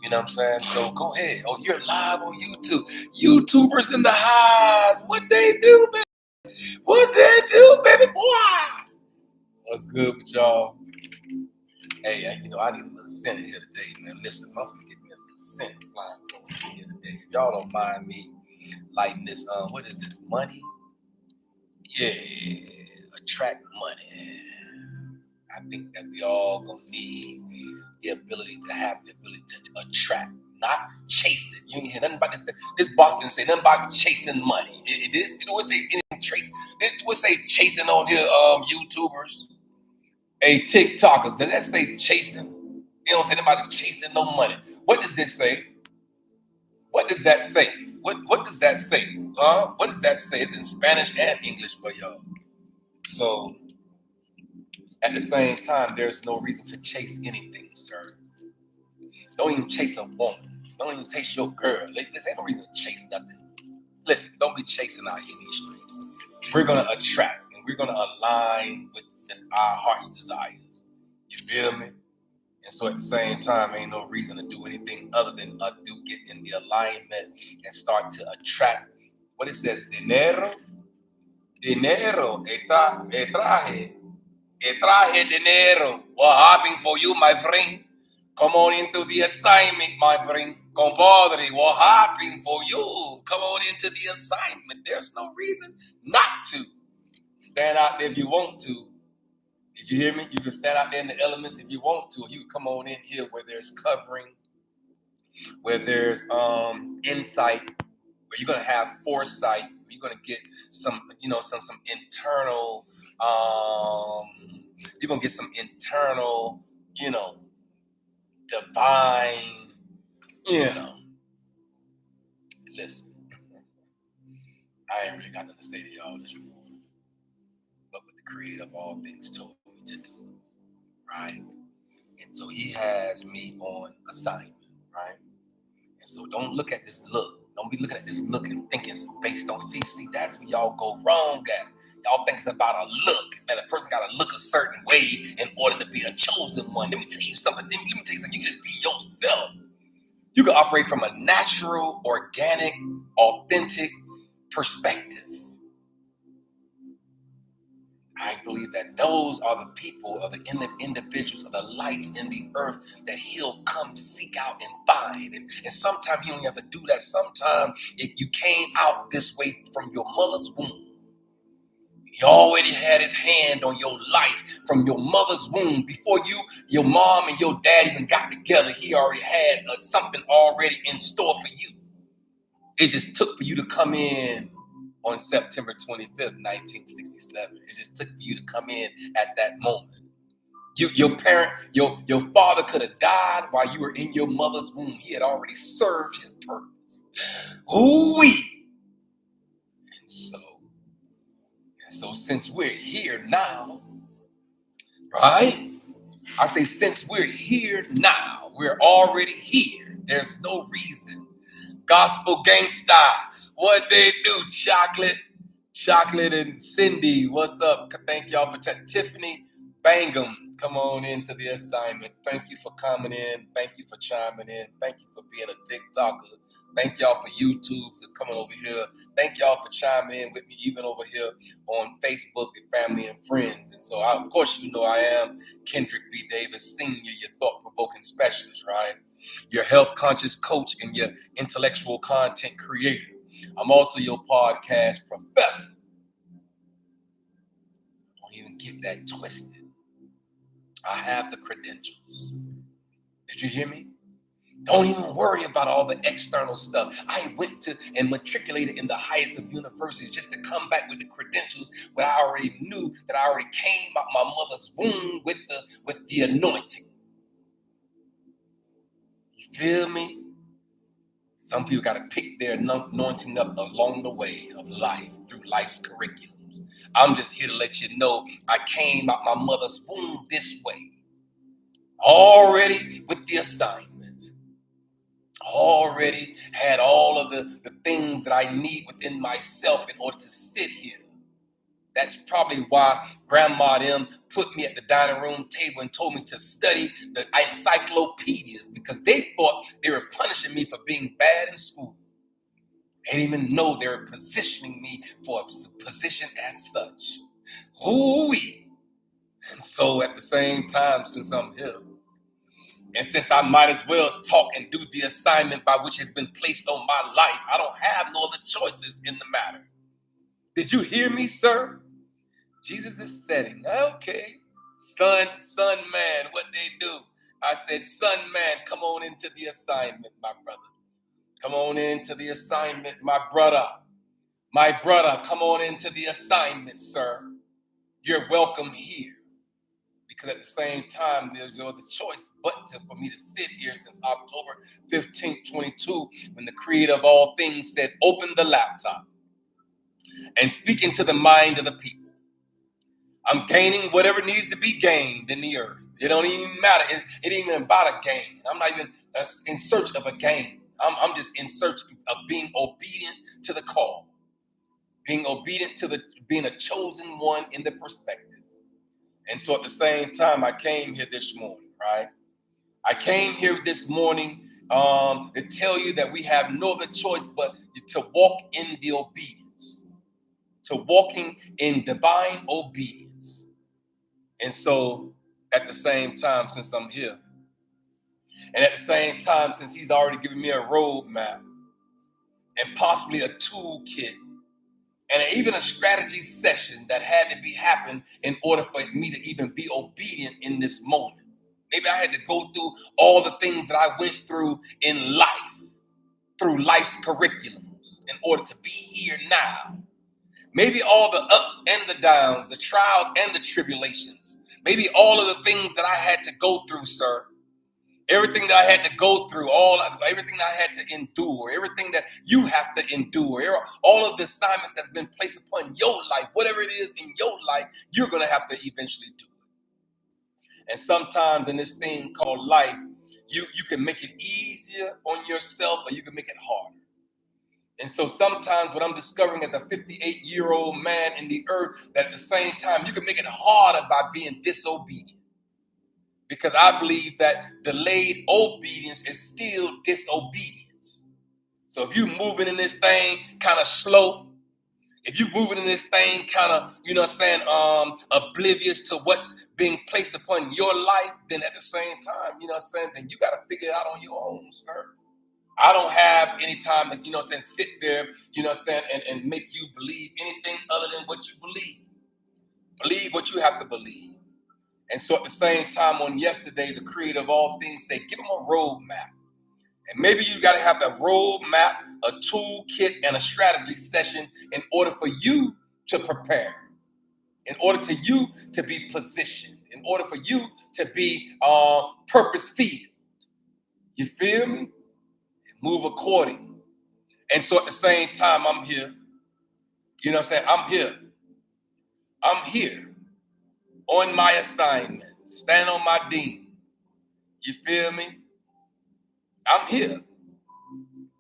You know what I'm saying? So go ahead. Oh, you're live on YouTube. YouTubers in the highs. What they do, baby? What they do, baby boy? What's good with y'all? Hey, I need a little scent here today, man. Listen, I'm gonna get me a little scent flying over here today. If y'all don't mind me lighting this, what is this? Money? Yeah, attract money. I think that we all gonna need the ability to have the ability to attract, not chase it. You ain't hear nothing about this. This box didn't say nothing about chasing money. It would say anything trace. It would say chasing on here. YouTubers, TikTokers. Does that say chasing? It don't say nobody chasing no money. What does this say? What does that say? What does that say? What does that say? It's in Spanish and English for y'all. So at the same time, there's no reason to chase anything, sir. Don't even chase a woman. Don't even chase your girl. There's ain't no reason to chase nothing. Listen, don't be chasing out here in these streets. We're going to attract and we're going to align with our heart's desires. You feel me? And so at the same time, ain't no reason to do anything other than get in the alignment and start to attract. What it says, dinero, traje dinero. What happened for you, my friend? Come on into the assignment, my friend. Compadre, what happened for you? Come on into the assignment. There's no reason not to. Stand out there if you want to. Did you hear me? You can stand out there in the elements if you want to. You can come on in here where there's covering, where there's insight, where you're gonna have foresight, where you're gonna get some internal, you're gonna get some internal, divine, listen, I ain't really got nothing to say to y'all this morning, but what the creator of all things told me to do, right? And so he has me on assignment, right? And so don't look at this look. Don't be looking at this look and thinking it's based on see, that's where y'all go wrong at. Y'all think it's about a look, that a person got to look a certain way in order to be a chosen one. Let me tell you something. You can be yourself. You can operate from a natural, organic, authentic perspective. I believe that those are the people, or the individuals, or the lights in the earth that he'll come seek out and find. And sometimes you don't have to do that. Sometimes if you came out this way from your mother's womb, he already had his hand on your life from your mother's womb. Before your mom and your dad even got together, he already had something already in store for you. It just took for you to come in on September 25th, 1967. It just took for you to come in at that moment. Your father could have died while you were in your mother's womb. He had already served his purpose. Ooh-wee. And so since we're here now, right? I say since we're here now, we're already here. There's no reason. Gospel Gangsta, what they do? Chocolate and Cindy, what's up? Thank y'all for Tiffany Bangham, come on into the assignment. Thank you for coming in. Thank you for chiming in. Thank you for being a TikToker. Thank y'all for YouTube for coming over here. Thank y'all for chiming in with me, even over here on Facebook and family and friends. And so, of course, I am Kendrick B. Davis, Sr., your thought-provoking specialist, right? Your health-conscious coach and your intellectual content creator. I'm also your podcast professor. Don't even get that twisted. I have the credentials. Did you hear me? Don't even worry about all the external stuff. I went to and matriculated in the highest of universities just to come back with the credentials where I already knew that I already came out my mother's womb with the anointing. You feel me? Some people got to pick their anointing up along the way of life through life's curriculums. I'm just here to let you know I came out my mother's womb this way. Already with the assignment. Already had all of the things that I need within myself in order to sit here. That's probably why Grandma them put me at the dining room table and told me to study the encyclopedias, because they thought they were for being bad in school. They didn't even know they were positioning me for a position as such. Ooh-wee. And so at the same time, since I'm here, and since I might as well talk and do the assignment by which has been placed on my life, I don't have no other choices in the matter. Did you hear me, sir? Jesus is setting. Okay. Son, man, what they do? I said, son, man, come on into the assignment, my brother. Come on into the assignment, my brother. My brother, come on into the assignment, sir. You're welcome here. Because at the same time, there's no other choice but for me to sit here since October 15th, 22, when the creator of all things said, open the laptop and speak into the mind of the people. I'm gaining whatever needs to be gained in the earth. It don't even matter. It ain't even about a gain. I'm not even in search of a gain. I'm just in search of being obedient to the call, being obedient to being a chosen one in the perspective. And so at the same time, I came here this morning, right? I came here this morning to tell you that we have no other choice but to walk in the obedience, to walking in divine obedience. And so at the same time, since I'm here, and at the same time, since he's already given me a roadmap and possibly a toolkit and even a strategy session that had to be happened in order for me to even be obedient in this moment. Maybe I had to go through all the things that I went through in life, through life's curriculums, in order to be here now. Maybe all the ups and the downs, the trials and the tribulations. Maybe all of the things that I had to go through, sir. Everything that I had to go through, everything that I had to endure, everything that you have to endure, all of the assignments that's been placed upon your life, whatever it is in your life, you're going to have to eventually do it. And sometimes in this thing called life, you can make it easier on yourself or you can make it harder. And so sometimes what I'm discovering as a 58-year-old man in the earth, that at the same time, you can make it harder by being disobedient. Because I believe that delayed obedience is still disobedience. So if you're moving in this thing kind of slow, if you're moving in this thing kind of, oblivious to what's being placed upon your life, then at the same time, then you got to figure it out on your own, sir. I don't have any time to, sit there, and make you believe anything other than what you believe. Believe what you have to believe. And so at the same time on yesterday, the creator of all things said, give them a roadmap. And maybe you got to have a roadmap, a toolkit, and a strategy session in order for you to prepare, in order to you to be positioned, in order for you to be purpose-filled. You feel me? Move according. And so at the same time, I'm here. I'm here. I'm here on my assignment. Stand on my dean. You feel me? I'm here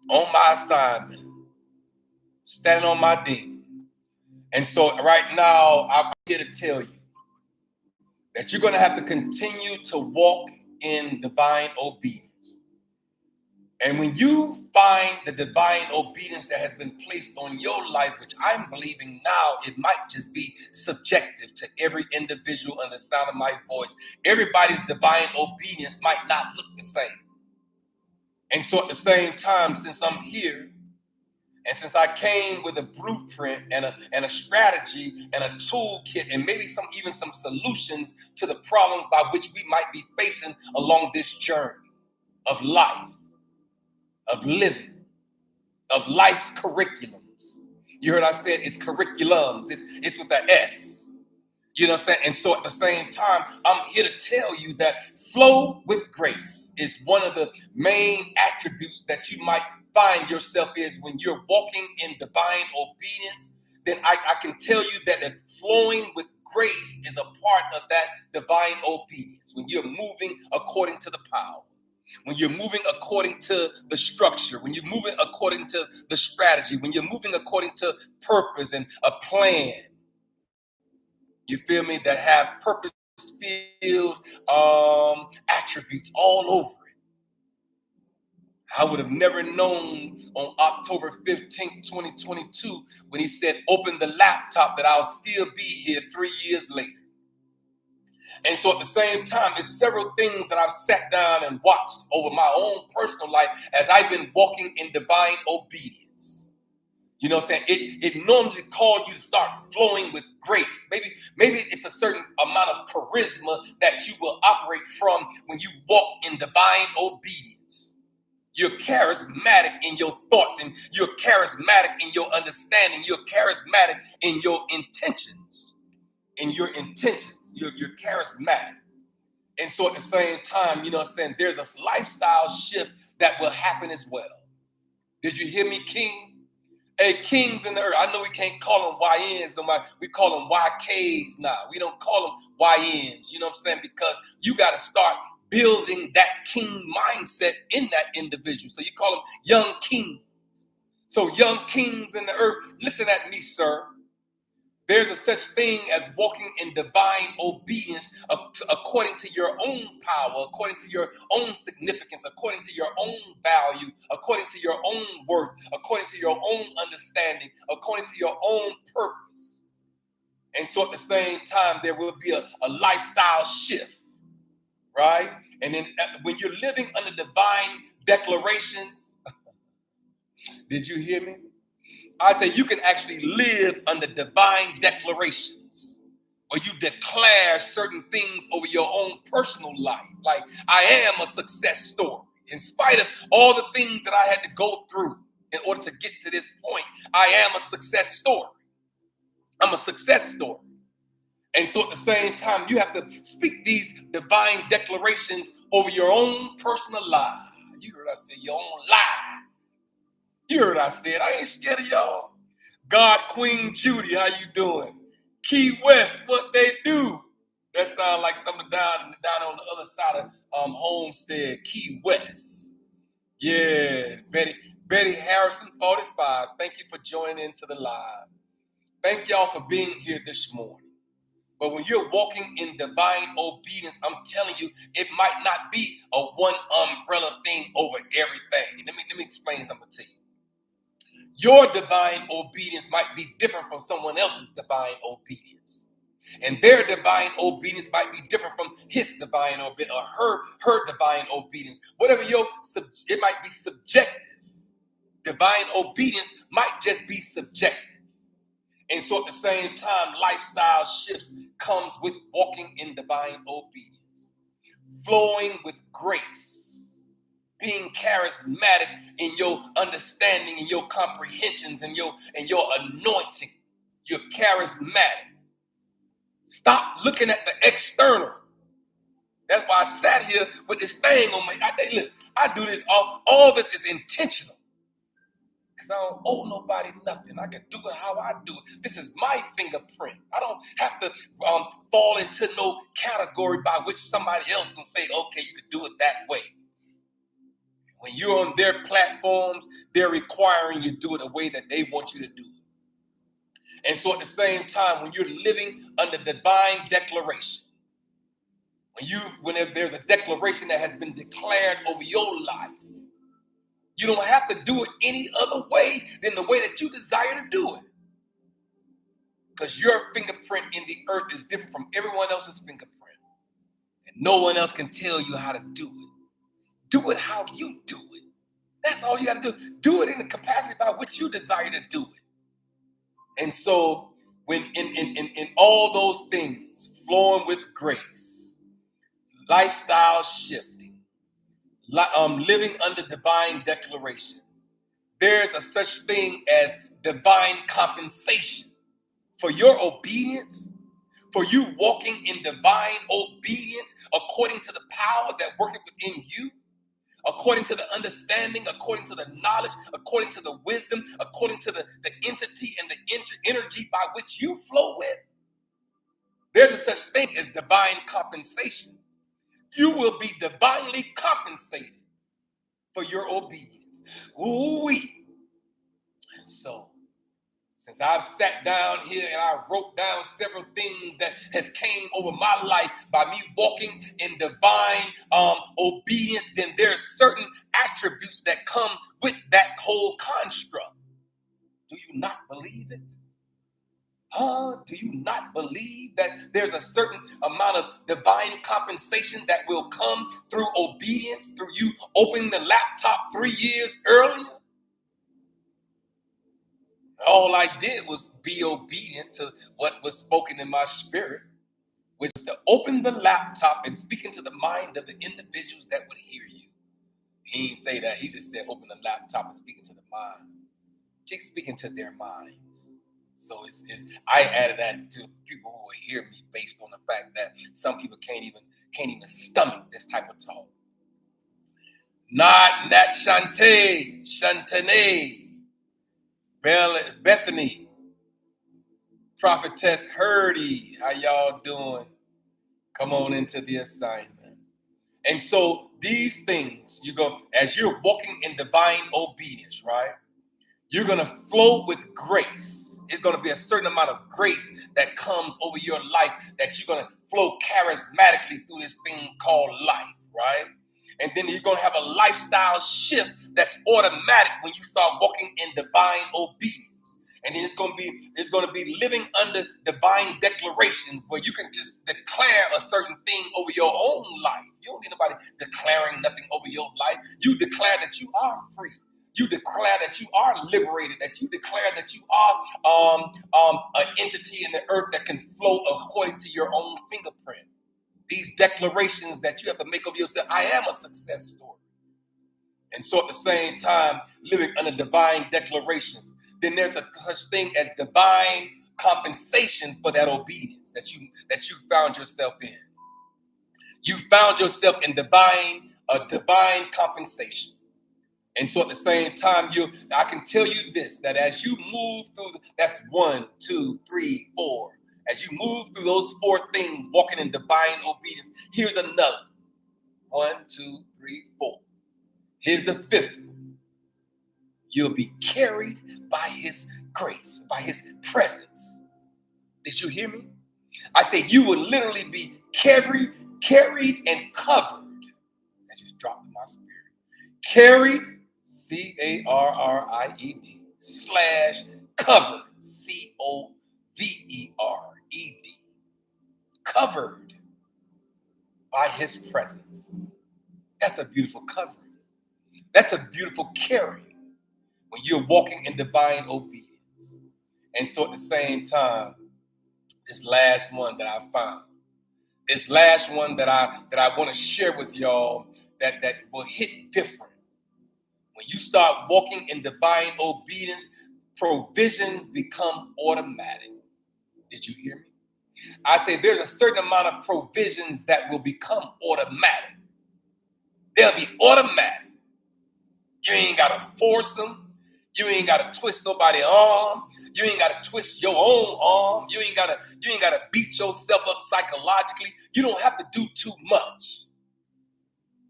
on my assignment. Stand on my dean. And so right now, I'm here to tell you that you're going to have to continue to walk in divine obedience. And when you find the divine obedience that has been placed on your life, which I'm believing now, it might just be subjective to every individual under the sound of my voice. Everybody's divine obedience might not look the same. And so at the same time, since I'm here, and since I came with a blueprint and a strategy and a toolkit and maybe even some solutions to the problems by which we might be facing along this journey of life, of living, of life's curriculums. You heard I said it's curriculums. It's with the S. You know what I'm saying? And so at the same time, I'm here to tell you that flow with grace is one of the main attributes that you might find yourself is when you're walking in divine obedience. Then I can tell you that flowing with grace is a part of that divine obedience. When you're moving according to the power, when you're moving according to the structure, when you're moving according to the strategy, when you're moving according to purpose and a plan, you feel me, that have purpose-filled attributes all over it. I would have never known on October 15th, 2022, when he said, open the laptop, that I'll still be here 3 years later. And so at the same time, it's several things that I've sat down and watched over my own personal life as I've been walking in divine obedience. You know what I'm saying? It normally calls you to start flowing with grace. Maybe it's a certain amount of charisma that you will operate from when you walk in divine obedience. You're charismatic in your thoughts, and you're charismatic in your understanding. You're charismatic in your intentions. You're charismatic. And so at the same time, you know what I'm saying, there's a lifestyle shift that will happen as well. Did you hear me, King? Hey, kings in the earth. I know we can't call them YNs no matter. We call them YKs now. We don't call them YNs. You know what I'm saying? Because you got to start building that king mindset in that individual. So you call them young kings. So young kings in the earth, listen at me, sir. There's a such thing as walking in divine obedience according to your own power, according to your own significance, according to your own value, according to your own worth, according to your own understanding, according to your own purpose. And so at the same time, there will be a lifestyle shift, right? And then when you're living under divine declarations, did you hear me? I say you can actually live under divine declarations where you declare certain things over your own personal life. Like, I am a success story. In spite of all the things that I had to go through in order to get to this point, I am a success story. I'm a success story. And so at the same time, you have to speak these divine declarations over your own personal life. You heard I say your own life. You heard I said, I ain't scared of y'all. God, Queen Judy, how you doing? Key West, what they do? That sounds like something down on the other side of Homestead, Key West. Yeah, Betty Harrison, 45. Thank you for joining into the live. Thank y'all for being here this morning. But when you're walking in divine obedience, I'm telling you, it might not be a one umbrella thing over everything. Let me explain something to you. Your divine obedience might be different from someone else's divine obedience. And their divine obedience might be different from his divine obedience or her divine obedience. Whatever it might be subjective. Divine obedience might just be subjective. And so at the same time, lifestyle shifts comes with walking in divine obedience. Flowing with grace. Being charismatic in your understanding and your comprehensions and your anointing. You're charismatic. Stop looking at the external. That's why I sat here with this thing on me. Listen, I do this, all this is intentional. Because I don't owe nobody nothing. I can do it how I do it. This is my fingerprint. I don't have to fall into no category by which somebody else can say, okay, you can do it that way. When you're on their platforms, they're requiring you to do it the way that they want you to do it. And so at the same time, when you're living under divine declaration, when there's a declaration that has been declared over your life, you don't have to do it any other way than the way that you desire to do it. Because your fingerprint in the earth is different from everyone else's fingerprint. And no one else can tell you how to do it. Do it how you do it. That's all you got to do. Do it in the capacity by which you desire to do it. And so when in all those things, flowing with grace, lifestyle shifting, living under divine declaration, there's a such thing as divine compensation for your obedience, for you walking in divine obedience according to the power that worketh within you. According to the understanding, according to the knowledge, according to the wisdom, according to the entity and the energy by which you flow with. There's a such thing as divine compensation. You will be divinely compensated for your obedience. Ooh-wee. And so Since I've sat down here and I wrote down several things that has came over my life by me walking in divine obedience, then there's certain attributes that come with that whole construct. Do you not believe it? Do you not believe that there's a certain amount of divine compensation that will come through obedience, through you opening the laptop 3 years earlier? All I did was be obedient to what was spoken in my spirit, which is to open the laptop and speak into the mind of the individuals that would hear you. He didn't say that. He just said open the laptop and speak into the mind. Just speak into their minds. So I added that to people who will hear me based on the fact that some people can't even stomach this type of talk. Not Nat Shantane, Bethany, Prophetess Hurdy, how y'all doing? Come on into the assignment. And so these things, as you're walking in divine obedience, right? You're going to flow with grace. It's going to be a certain amount of grace that comes over your life that you're going to flow charismatically through this thing called life, right? And then you're going to have a lifestyle shift that's automatic when you start walking in divine obedience. And then it's going to be living under divine declarations where you can just declare a certain thing over your own life. You don't need nobody declaring nothing over your life. You declare that you are free. You declare that you are liberated, that you declare that you are an entity in the earth that can flow according to your own fingerprint. These declarations that you have to make of yourself, I am a success story. And so at the same time, living under divine declarations, then there's a such thing as divine compensation for that obedience that you found yourself in. You found yourself in divine compensation. And so at the same time, I can tell you this, that as you move through, that's 1, 2, 3, 4. As you move through those 4 things, walking in divine obedience, here's another. 1, 2, 3, 4. Here's the 5th one. You'll be carried by his grace, by his presence. Did you hear me? I say you will literally be carried and covered. That just dropped in my spirit. Carried, CARRIED, /covered, COVERED. Covered by his presence. That's a beautiful covering. That's a beautiful carrying when you're walking in divine obedience. And so at the same time, this last one that I found, this last one that I want to share with y'all that will hit different. When you start walking in divine obedience, provisions become automatic. Did you hear me? I say there's a certain amount of provisions that will become automatic. They'll be automatic. You ain't got to force them. You ain't got to twist nobody's arm. You ain't got to twist your own arm. You ain't got to beat yourself up psychologically. You don't have to do too much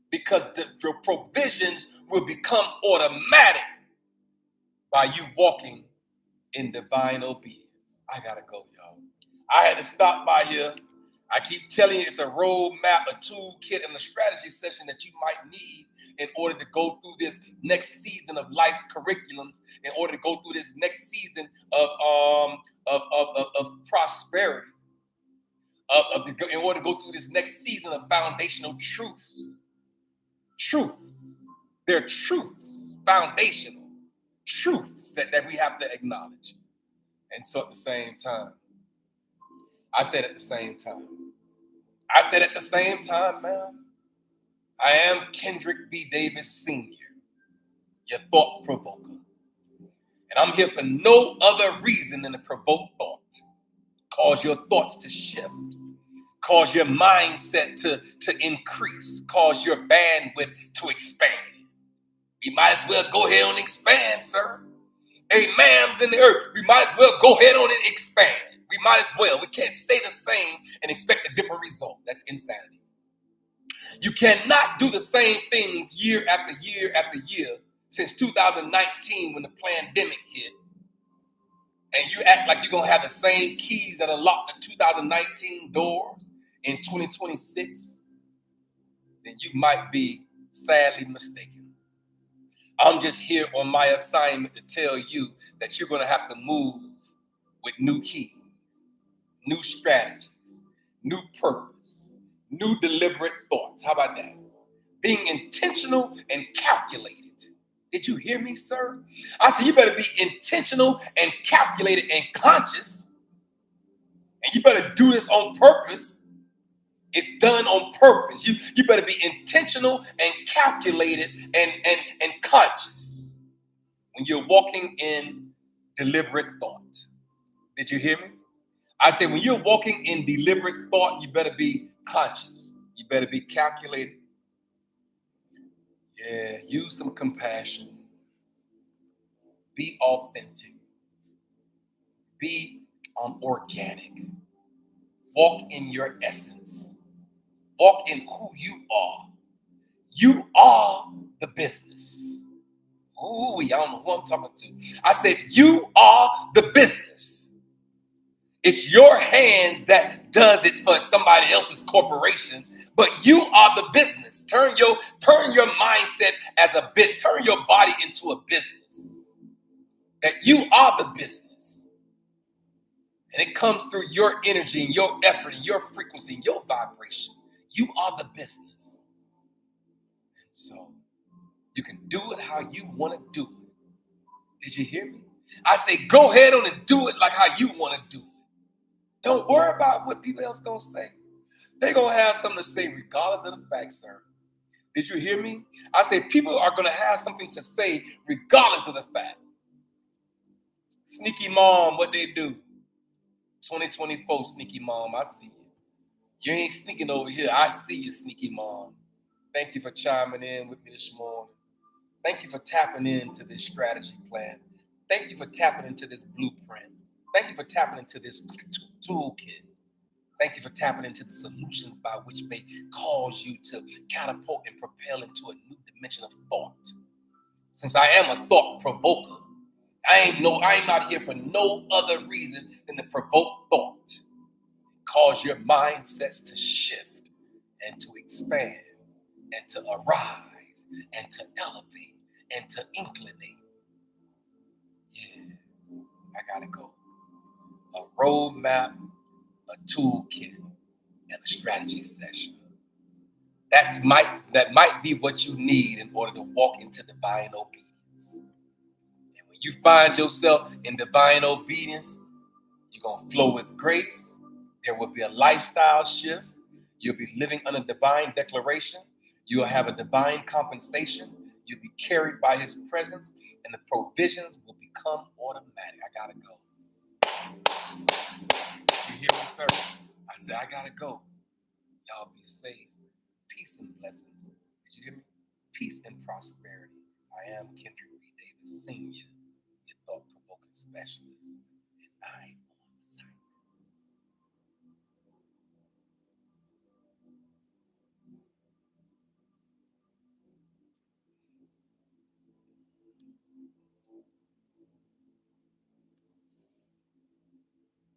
because your provisions will become automatic by you walking in divine obedience. I got to go, y'all. I had to stop by here. I keep telling you it's a roadmap, a toolkit, and a strategy session that you might need in order to go through this next season of life curriculums, in order to go through this next season of prosperity, in order to go through this next season of foundational truths. Truths. They're truths, foundational truths that we have to acknowledge. And so at the same time, I said at the same time, man, I am Kendrick B. Davis Sr., your thought provoker. And I'm here for no other reason than to provoke thought, cause your thoughts to shift, cause your mindset to increase, cause your bandwidth to expand. We might as well go ahead and expand, sir. Hey, ma'ams in the earth, we might as well go ahead on and expand. We might as well. We can't stay the same and expect a different result. That's insanity. You cannot do the same thing year after year after year since 2019 when the pandemic hit and you act like you're going to have the same keys that unlock the 2019 doors in 2026, then you might be sadly mistaken. I'm just here on my assignment to tell you that you're going to have to move with new keys, new strategies, new purpose, new deliberate thoughts. How about that? Being intentional and calculated. Did you hear me, sir? I said you better be intentional and calculated and conscious. And you better do this on purpose. It's done on purpose. You better be intentional and calculated and conscious when you're walking in deliberate thought. Did you hear me? I said when you're walking in deliberate thought, you better be conscious. You better be calculated. Yeah, use some compassion. Be authentic. Be organic. Walk in your essence. Walk in who you are. You are the business. Ooh, I don't know who I'm talking to. I said, you are the business. It's your hands that does it for somebody else's corporation, but you are the business. Turn your mindset as a bit. Turn your body into a business. That you are the business. And it comes through your energy and your effort and your frequency and your vibration. You are the business. And so you can do it how you want to do it. Did you hear me? I say, go ahead on and do it like how you want to do it. Don't worry about what people else going to say. They're going to have something to say regardless of the fact, sir. Did you hear me? I say people are going to have something to say regardless of the fact. Sneaky mom, what they do? 2024, sneaky mom, I see you. You ain't sneaking over here. I see you, sneaky mom. Thank you for chiming in with me this morning. Thank you for tapping into this strategy plan. Thank you for tapping into this blueprint. Thank you for tapping into this toolkit. Thank you for tapping into the solutions by which may cause you to catapult and propel into a new dimension of thought. Since I am a thought provoker, I ain't not here for no other reason than to provoke thought. Cause your mindsets to shift and to expand and to arise and to elevate and to inclinate. Yeah, I gotta go. A roadmap, a toolkit, and a strategy session. That might be what you need in order to walk into divine obedience. And when you find yourself in divine obedience, you're going to flow with grace. There will be a lifestyle shift. You'll be living under divine declaration. You'll have a divine compensation. You'll be carried by his presence, and the provisions will become automatic. I gotta go. You hear me, sir? I said, I gotta go. Y'all be safe. Peace and blessings. Did you hear me? Peace and prosperity. I am Kendrick B. Davis, Sr., your thought-provoking specialist.